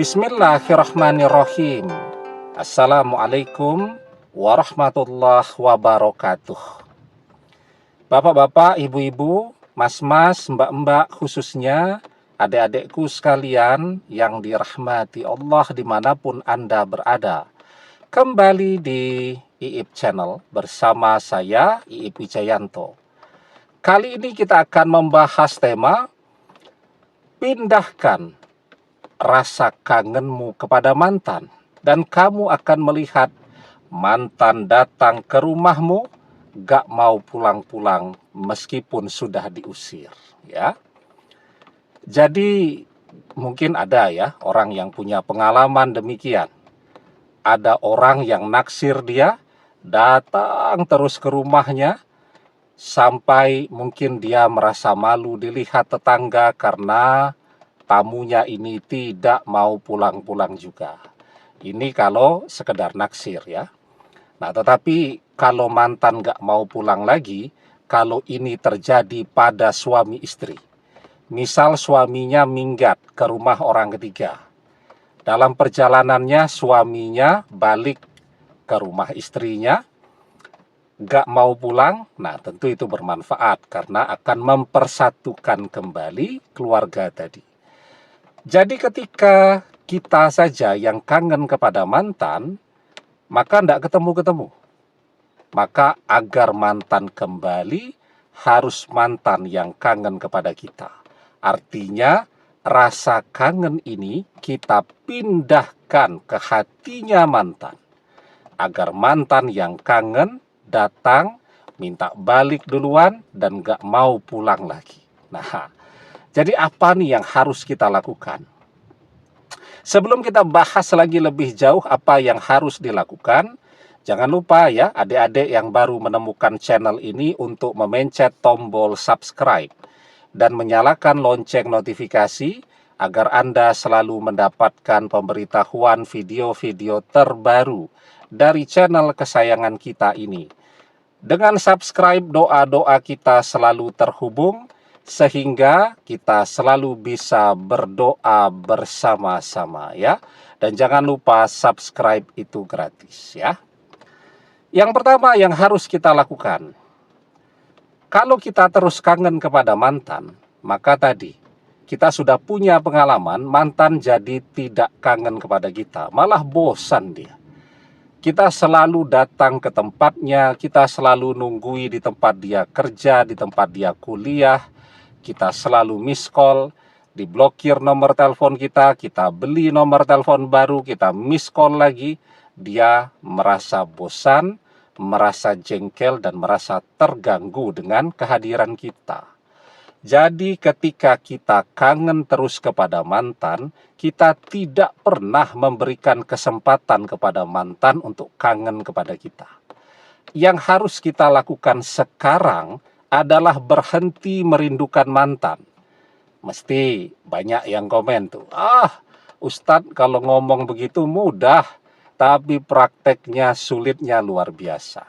Bismillahirrahmanirrahim. Assalamualaikum warahmatullahi wabarakatuh. Bapak-bapak, ibu-ibu, mas-mas, mbak-mbak, khususnya adik-adikku sekalian yang dirahmati Allah dimanapun Anda berada. Kembali di IIP Channel bersama saya, IIP Wijayanto. Kali ini kita akan membahas tema pindahkan rasa kangenmu kepada mantan, dan kamu akan melihat mantan datang ke rumahmu gak mau pulang-pulang meskipun sudah diusir, ya. Jadi mungkin ada ya orang yang punya pengalaman demikian. Ada orang yang naksir dia, datang terus ke rumahnya sampai mungkin dia merasa malu dilihat tetangga karena tamunya ini tidak mau pulang-pulang juga. Ini kalau sekedar naksir ya. Nah, tetapi kalau mantan gak mau pulang lagi, kalau ini terjadi pada suami istri. Misal suaminya minggat ke rumah orang ketiga. Dalam perjalanannya suaminya balik ke rumah istrinya, gak mau pulang. Nah, tentu itu bermanfaat karena akan mempersatukan kembali keluarga tadi. Jadi ketika kita saja yang kangen kepada mantan, maka tidak ketemu-ketemu. Maka agar mantan kembali, harus mantan yang kangen kepada kita. Artinya, rasa kangen ini kita pindahkan ke hatinya mantan. Agar mantan yang kangen datang, minta balik duluan, dan gak mau pulang lagi. Nah, jadi apa nih yang harus kita lakukan? Sebelum kita bahas lagi lebih jauh apa yang harus dilakukan, jangan lupa ya adik-adik yang baru menemukan channel ini untuk memencet tombol subscribe dan menyalakan lonceng notifikasi agar Anda selalu mendapatkan pemberitahuan video-video terbaru dari channel kesayangan kita ini. Dengan subscribe, doa-doa kita selalu terhubung sehingga kita selalu bisa berdoa bersama-sama ya. Dan jangan lupa subscribe itu gratis ya. Yang pertama yang harus kita lakukan, kalau kita terus kangen kepada mantan, maka tadi kita sudah punya pengalaman mantan jadi tidak kangen kepada kita, malah bosan dia. Kita selalu datang ke tempatnya, kita selalu nunggui di tempat dia kerja, di tempat dia kuliah, kita selalu miss call, diblokir nomor telepon kita beli nomor telepon baru, kita miss call lagi. Dia merasa bosan, merasa jengkel, dan merasa terganggu dengan kehadiran kita. Jadi ketika kita kangen terus kepada mantan, kita tidak pernah memberikan kesempatan kepada mantan untuk kangen kepada kita. Yang harus kita lakukan sekarang adalah berhenti merindukan mantan. Mesti banyak yang komen tuh, Ustadz kalau ngomong begitu mudah, tapi prakteknya sulitnya luar biasa.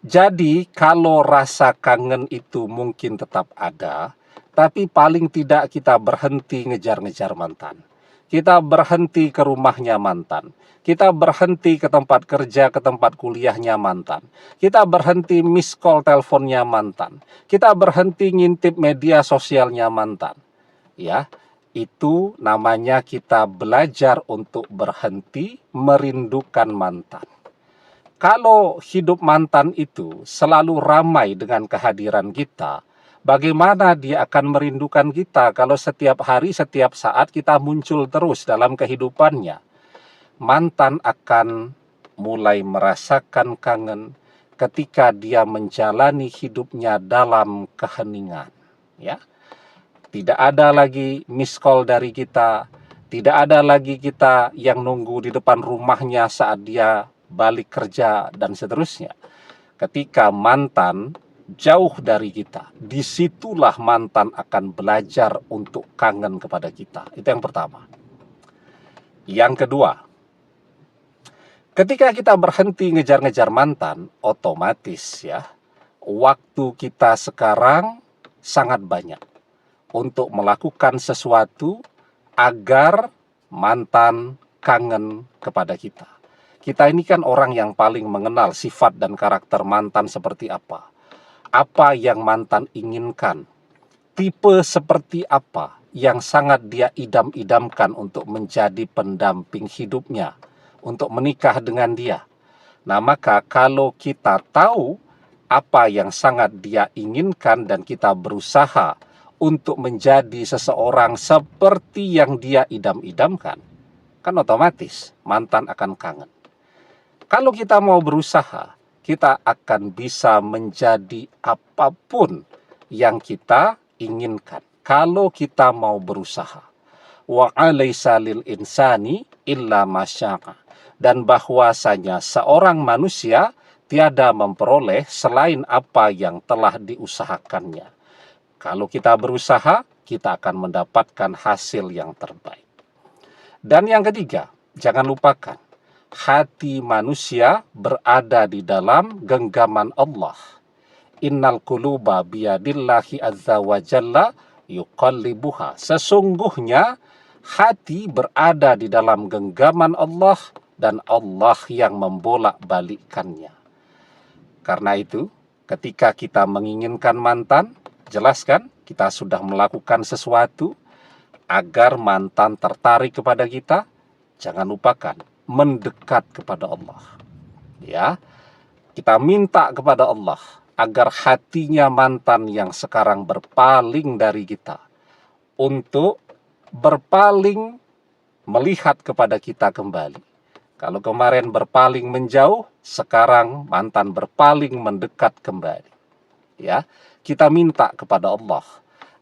Jadi kalau rasa kangen itu mungkin tetap ada, tapi paling tidak kita berhenti ngejar-ngejar mantan. Kita berhenti ke rumahnya mantan. Kita berhenti ke tempat kerja, ke tempat kuliahnya mantan. Kita berhenti miss call teleponnya mantan. Kita berhenti ngintip media sosialnya mantan. Ya, itu namanya kita belajar untuk berhenti merindukan mantan. Kalau hidup mantan itu selalu ramai dengan kehadiran kita, bagaimana dia akan merindukan kita kalau setiap hari, setiap saat kita muncul terus dalam kehidupannya? Mantan akan mulai merasakan kangen ketika dia menjalani hidupnya dalam keheningan. Ya, tidak ada lagi miss call dari kita, tidak ada lagi kita yang nunggu di depan rumahnya saat dia balik kerja dan seterusnya. Ketika mantan jauh dari kita, disitulah mantan akan belajar untuk kangen kepada kita. Itu yang pertama. Yang kedua, ketika kita berhenti ngejar-ngejar mantan, otomatis ya, waktu kita sekarang sangat banyak untuk melakukan sesuatu agar mantan kangen kepada kita. Kita ini kan orang yang paling mengenal sifat dan karakter mantan seperti apa. Apa yang mantan inginkan, tipe seperti apa yang sangat dia idam-idamkan untuk menjadi pendamping hidupnya, untuk menikah dengan dia. Nah, maka kalau kita tahu apa yang sangat dia inginkan dan kita berusaha untuk menjadi seseorang seperti yang dia idam-idamkan, kan otomatis mantan akan kangen. Kalau kita mau berusaha, kita akan bisa menjadi apapun yang kita inginkan. Kalau kita mau berusaha. Wa alaysa lil insani illa masya'a. Dan bahwasanya seorang manusia tiada memperoleh selain apa yang telah diusahakannya. Kalau kita berusaha, kita akan mendapatkan hasil yang terbaik. Dan yang ketiga, jangan lupakan, hati manusia berada di dalam genggaman Allah. Innal quluba biyadillahi azza wa jalla yuqallibuha. Sesungguhnya hati berada di dalam genggaman Allah dan Allah yang membolak-balikkannya. Karena itu, ketika kita menginginkan mantan, jelaskan kita sudah melakukan sesuatu agar mantan tertarik kepada kita. Jangan lupakan mendekat kepada Allah. Ya, kita minta kepada Allah agar hatinya mantan yang sekarang berpaling dari kita untuk berpaling melihat kepada kita kembali. Kalau kemarin berpaling menjauh, sekarang mantan berpaling mendekat kembali. Ya, kita minta kepada Allah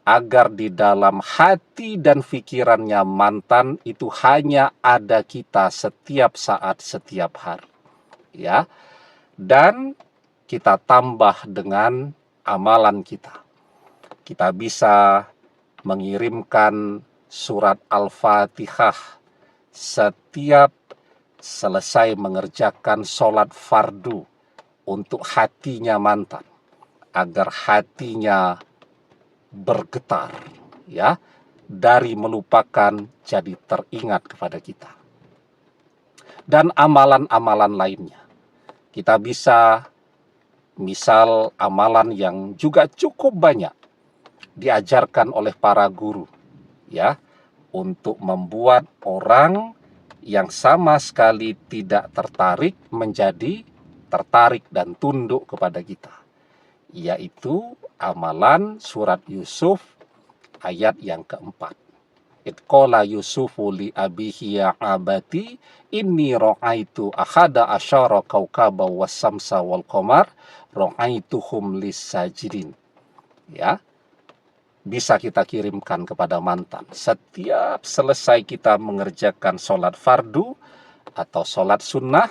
agar di dalam hati dan pikirannya mantan itu hanya ada kita setiap saat, setiap hari. Ya, dan kita tambah dengan amalan kita. Kita bisa mengirimkan surat Al-Fatihah setiap selesai mengerjakan sholat fardu untuk hatinya mantan, agar hatinya bergetar, ya, dari melupakan jadi teringat kepada kita. Dan amalan-amalan lainnya, kita bisa misal amalan yang juga cukup banyak diajarkan oleh para guru, ya, untuk membuat orang yang sama sekali tidak tertarik menjadi tertarik dan tunduk kepada kita, yaitu amalan surat Yusuf ayat yang keempat. Itqala Yusufu li abihi ya abati inni ra'aitu ahada asyara kaukaba was-samsa wal qamar ra'aituhum lis-sajidin. Ya, bisa kita kirimkan kepada mantan. Setiap selesai kita mengerjakan sholat fardu atau sholat sunnah,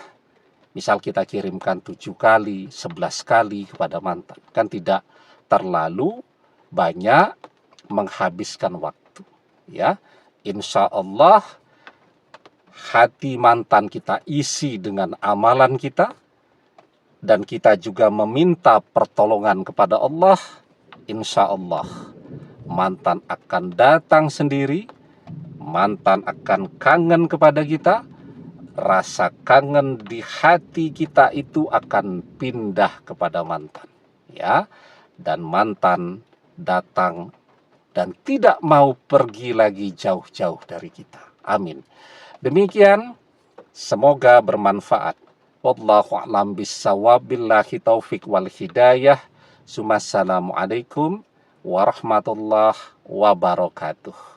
misal kita kirimkan 7 kali, 11 kali kepada mantan. Kan tidak terlalu banyak menghabiskan waktu. Ya, insya Allah hati mantan kita isi dengan amalan kita, dan kita juga meminta pertolongan kepada Allah. Insya Allah mantan akan datang sendiri, mantan akan kangen kepada kita, rasa kangen di hati kita itu akan pindah kepada mantan, ya, dan mantan datang dan tidak mau pergi lagi jauh-jauh dari kita. Amin. Demikian, semoga bermanfaat. Wallahu a'lam bissawab, billahi taufik wal hidayah. Assalamualaikum warahmatullahi wabarakatuh.